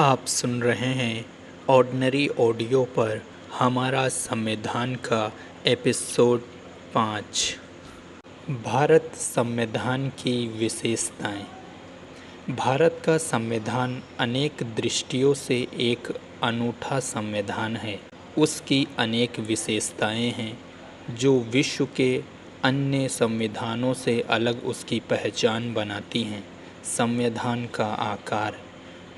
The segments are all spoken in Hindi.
आप सुन रहे हैं ऑर्डिनरी ऑडियो पर हमारा संविधान का एपिसोड 5। भारत संविधान की विशेषताएं। भारत का संविधान अनेक दृष्टियों से एक अनूठा संविधान है। उसकी अनेक विशेषताएं हैं जो विश्व के अन्य संविधानों से अलग उसकी पहचान बनाती हैं। संविधान का आकार।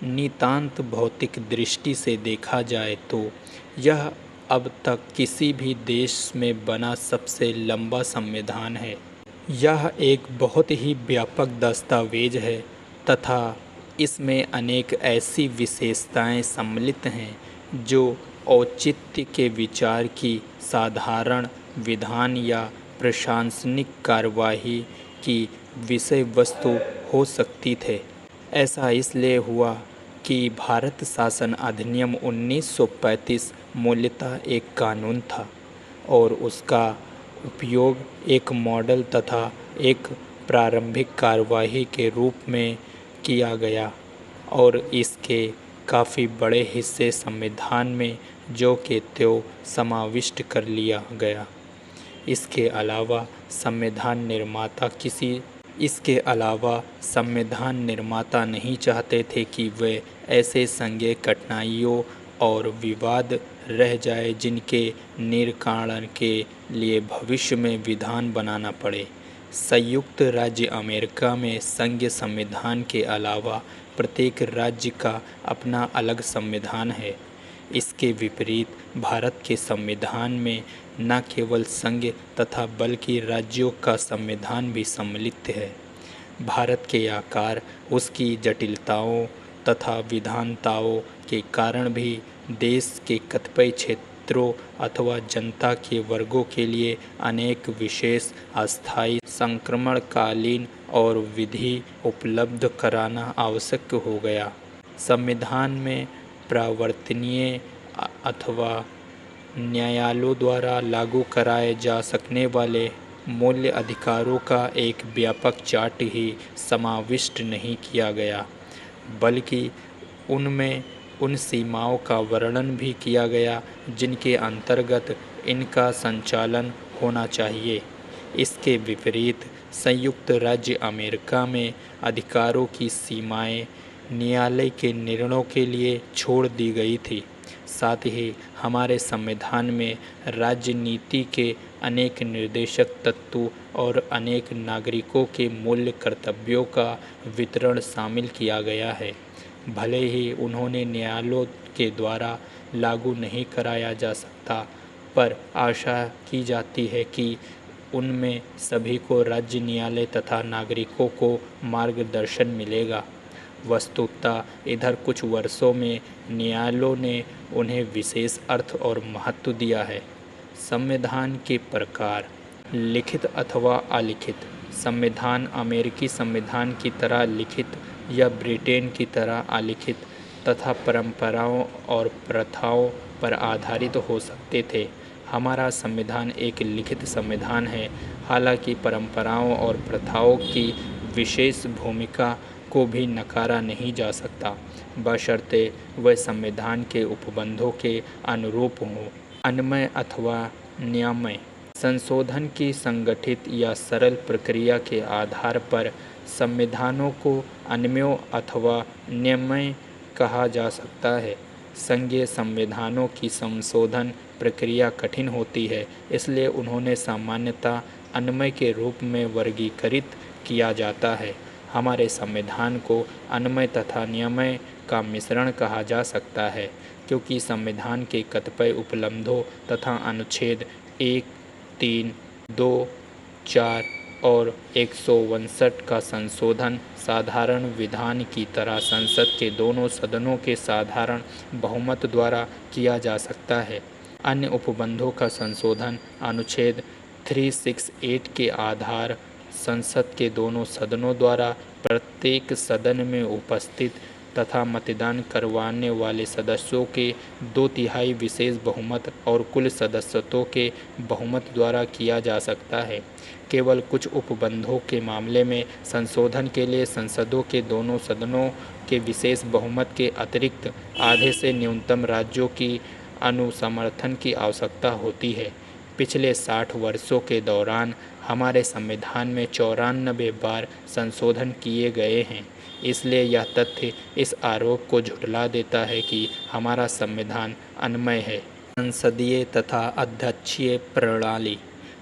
नितांत भौतिक दृष्टि से देखा जाए तो यह अब तक किसी भी देश में बना सबसे लंबा संविधान है। यह एक बहुत ही व्यापक दस्तावेज है तथा इसमें अनेक ऐसी विशेषताएं सम्मिलित हैं जो औचित्य के विचार की साधारण विधान या प्रशासनिक कार्यवाही की विषय वस्तु हो सकती थे। ऐसा इसलिए हुआ कि भारत शासन अधिनियम 1935 मूलतः एक कानून था और उसका उपयोग एक मॉडल तथा एक प्रारंभिक कार्यवाही के रूप में किया गया और इसके काफ़ी बड़े हिस्से संविधान में जो के त्यों समाविष्ट कर लिया गया। इसके अलावा संविधान निर्माता नहीं चाहते थे कि वे ऐसे संज्ञेय कठिनाइयों और विवाद रह जाए जिनके निराकरण के लिए भविष्य में विधान बनाना पड़े। संयुक्त राज्य अमेरिका में संघीय संविधान के अलावा प्रत्येक राज्य का अपना अलग संविधान है। इसके विपरीत भारत के संविधान में न केवल संघ तथा बल्कि राज्यों का संविधान भी सम्मिलित है। भारत के आकार, उसकी जटिलताओं तथा विविधताओं के कारण भी देश के कतिपय क्षेत्रों अथवा जनता के वर्गों के लिए अनेक विशेष, अस्थायी, संक्रमणकालीन और विधि उपलब्ध कराना आवश्यक हो गया। संविधान में परिवर्तनीय अथवा न्यायालयों द्वारा लागू कराए जा सकने वाले मूल अधिकारों का एक व्यापक चार्ट ही समाविष्ट नहीं किया गया, बल्कि उनमें उन सीमाओं का वर्णन भी किया गया जिनके अंतर्गत इनका संचालन होना चाहिए। इसके विपरीत संयुक्त राज्य अमेरिका में अधिकारों की सीमाएं न्यायालय के निर्णयों के लिए छोड़ दी गई थी। साथ ही हमारे संविधान में राजनीति के अनेक निर्देशक तत्व और अनेक नागरिकों के मूल कर्तव्यों का वितरण शामिल किया गया है। भले ही उन्होंने न्यायालयों के द्वारा लागू नहीं कराया जा सकता, पर आशा की जाती है कि उनमें सभी को राज्य न्यायालय तथा नागरिकों को मार्गदर्शन मिलेगा। वस्तुतः इधर कुछ वर्षों में न्यायालयों ने उन्हें विशेष अर्थ और महत्व दिया है। संविधान के प्रकार। लिखित अथवा अलिखित। संविधान अमेरिकी संविधान की तरह लिखित या ब्रिटेन की तरह अलिखित तथा परंपराओं और प्रथाओं पर आधारित हो सकते थे। हमारा संविधान एक लिखित संविधान है, हालांकि परंपराओं और प्रथाओं की विशेष भूमिका को भी नकारा नहीं जा सकता, बशर्ते वह संविधान के उपबंधों के अनुरूप हों। अन्वय अथवा नियमय। संशोधन की संगठित या सरल प्रक्रिया के आधार पर संविधानों को अन्वय अथवा नियमय कहा जा सकता है। संघीय संविधानों की संशोधन प्रक्रिया कठिन होती है, इसलिए उन्हें सामान्यतः अन्वय के रूप में वर्गीकृत किया जाता है। हमारे संविधान को अन्वय तथा नियमय का मिश्रण कहा जा सकता है, क्योंकि संविधान के कतिपय उपबंधों तथा अनुच्छेद 1, 3, 2, 4 और 159 का संशोधन साधारण विधान की तरह संसद के दोनों सदनों के साधारण बहुमत द्वारा किया जा सकता है। अन्य उपबंधों का संशोधन अनुच्छेद 368 के आधार संसद के दोनों सदनों द्वारा प्रत्येक सदन में उपस्थित तथा मतदान करवाने वाले सदस्यों के 2/3 विशेष बहुमत और कुल सदस्यों के बहुमत द्वारा किया जा सकता है। केवल कुछ उपबंधों के मामले में संशोधन के लिए संसदों के दोनों सदनों के विशेष बहुमत के अतिरिक्त आधे से न्यूनतम राज्यों की अनुसमर्थन की आवश्यकता होती है। पिछले 60 वर्षों के दौरान हमारे संविधान में 94 बार संशोधन किए गए हैं। इसलिए यह तथ्य इस आरोप को झुठला देता है कि हमारा संविधान अनमय है। संसदीय तथा अध्यक्षीय प्रणाली।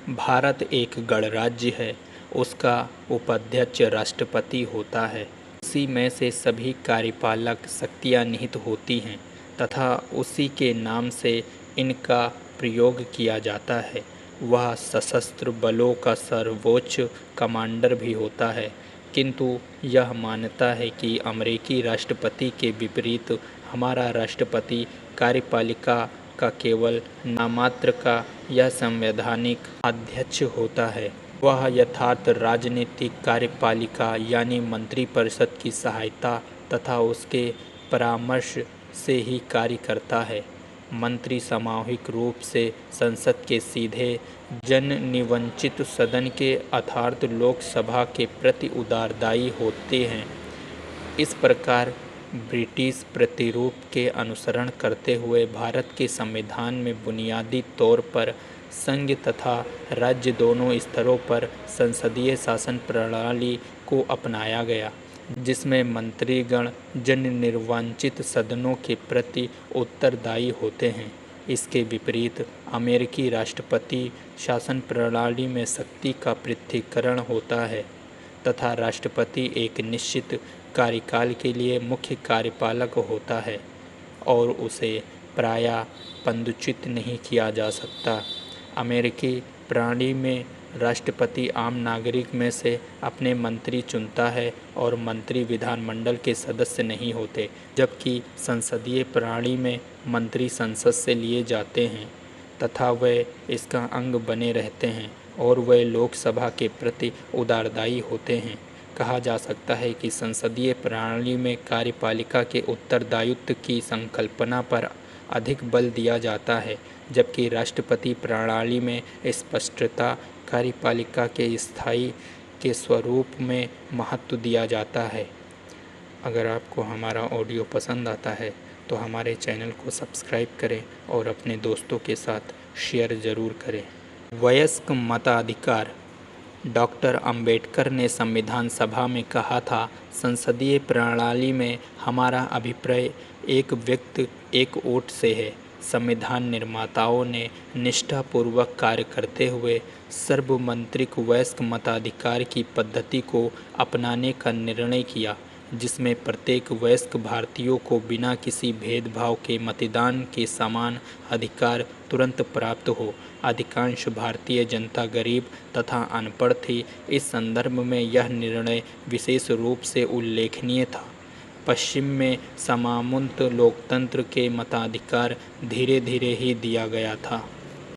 भारत एक गणराज्य है। उसका उपाध्यक्ष राष्ट्रपति होता है। उसी में से सभी कार्यपालक शक्तियाँ निहित होती हैं तथा उसी के नाम से इनका प्रयोग किया जाता है। वह सशस्त्र बलों का सर्वोच्च कमांडर भी होता है। किंतु यह मान्यता है कि अमेरिकी राष्ट्रपति के विपरीत हमारा राष्ट्रपति कार्यपालिका का केवल नाममात्र का यह संवैधानिक अध्यक्ष होता है। वह यथार्थ राजनीतिक कार्यपालिका यानी मंत्रिपरिषद की सहायता तथा उसके परामर्श से ही कार्य करता है। मंत्री सामूहिक रूप से संसद के सीधे जननिर्वाचित सदन के अर्थात लोकसभा के प्रति उत्तरदायी होते हैं। इस प्रकार ब्रिटिश प्रतिरूप के अनुसरण करते हुए भारत के संविधान में बुनियादी तौर पर संघ तथा राज्य दोनों स्तरों पर संसदीय शासन प्रणाली को अपनाया गया, जिसमें मंत्रीगण जननिर्वाचित सदनों के प्रति उत्तरदायी होते हैं। इसके विपरीत अमेरिकी राष्ट्रपति शासन प्रणाली में शक्ति का पृथक्करण होता है तथा राष्ट्रपति एक निश्चित कार्यकाल के लिए मुख्य कार्यपालक होता है और उसे प्रायः पदच्युत नहीं किया जा सकता। अमेरिकी प्रणाली में राष्ट्रपति आम नागरिक में से अपने मंत्री चुनता है और मंत्री विधानमंडल के सदस्य नहीं होते, जबकि संसदीय प्रणाली में मंत्री संसद से लिए जाते हैं तथा वे इसका अंग बने रहते हैं और वे लोकसभा के प्रति उत्तरदायी होते हैं। कहा जा सकता है कि संसदीय प्रणाली में कार्यपालिका के उत्तरदायित्व की संकल्पना पर अधिक बल दिया जाता है, जबकि राष्ट्रपति प्रणाली में स्पष्टता कार्यपालिका के स्थायी के स्वरूप में महत्व दिया जाता है। अगर आपको हमारा ऑडियो पसंद आता है तो हमारे चैनल को सब्सक्राइब करें और अपने दोस्तों के साथ शेयर ज़रूर करें। वयस्क मताधिकार। डॉक्टर अंबेडकर ने संविधान सभा में कहा था, संसदीय प्रणाली में हमारा अभिप्राय एक व्यक्ति एक वोट से है। संविधान निर्माताओं ने निष्ठापूर्वक कार्य करते हुए सर्वमंत्रिक वयस्क मताधिकार की पद्धति को अपनाने का निर्णय किया, जिसमें प्रत्येक वयस्क भारतीयों को बिना किसी भेदभाव के मतदान के समान अधिकार तुरंत प्राप्त हो। अधिकांश भारतीय जनता गरीब तथा अनपढ़ थी। इस संदर्भ में यह निर्णय विशेष रूप से उल्लेखनीय था। पश्चिम में सामूहिक लोकतंत्र के मताधिकार धीरे धीरे ही दिया गया था।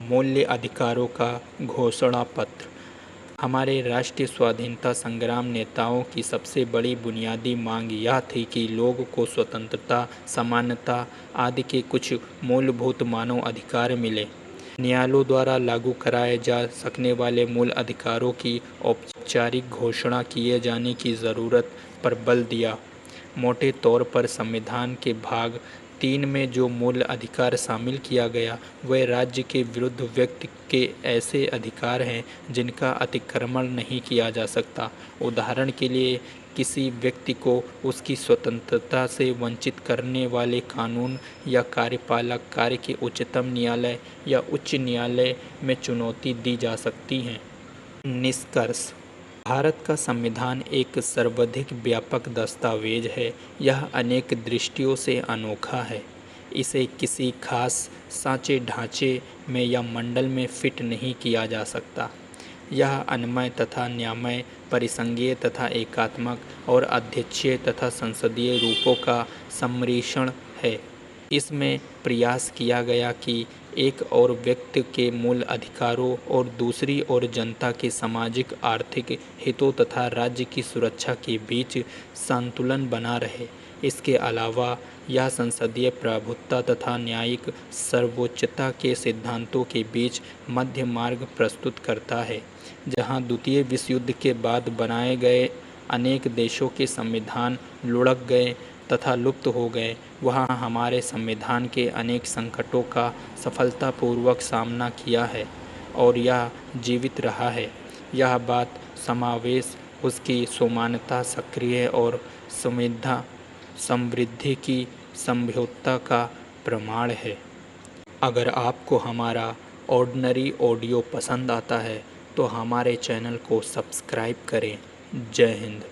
मूल्य अधिकारों का घोषणा पत्र। हमारे राष्ट्रीय स्वाधीनता संग्राम नेताओं की सबसे बड़ी बुनियादी मांग यह थी कि लोगों को स्वतंत्रता, समानता आदि के कुछ मूलभूत मानव अधिकार मिले। न्यायालयों द्वारा लागू कराए जा सकने वाले मूल अधिकारों की औपचारिक घोषणा किए जाने की ज़रूरत पर बल दिया। मोटे तौर पर संविधान के भाग 3 में जो मूल अधिकार शामिल किया गया वह राज्य के विरुद्ध व्यक्ति के ऐसे अधिकार हैं जिनका अतिक्रमण नहीं किया जा सकता। उदाहरण के लिए किसी व्यक्ति को उसकी स्वतंत्रता से वंचित करने वाले कानून या कार्यपालक कार्य के उच्चतम न्यायालय या उच्च न्यायालय में चुनौती दी जा सकती है। निष्कर्ष। भारत का संविधान एक सर्वाधिक व्यापक दस्तावेज है। यह अनेक दृष्टियों से अनोखा है। इसे किसी खास सांचे ढांचे में या मंडल में फिट नहीं किया जा सकता। यह अन्वय तथा न्यायमय, परिसंघीय तथा एकात्मक और अध्यक्षीय तथा संसदीय रूपों का सम्मिश्रण है। इसमें प्रयास किया गया कि एक ओर व्यक्ति के मूल अधिकारों और दूसरी ओर जनता के सामाजिक आर्थिक हितों तथा राज्य की सुरक्षा के बीच संतुलन बना रहे। इसके अलावा यह संसदीय प्रभुत्व तथा न्यायिक सर्वोच्चता के सिद्धांतों के बीच मध्य मार्ग प्रस्तुत करता है। जहाँ द्वितीय विश्व युद्ध के बाद बनाए गए अनेक देशों के संविधान लुढ़क गए तथा लुप्त हो गए, वहाँ हमारे संविधान के अनेक संकटों का सफलतापूर्वक सामना किया है और यह जीवित रहा है। यह बात समावेश, उसकी समानता, सक्रिय और समृद्धि की संभाव्यता का प्रमाण है। अगर आपको हमारा ऑर्डिनरी ऑडियो पसंद आता है तो हमारे चैनल को सब्सक्राइब करें। जय हिंद।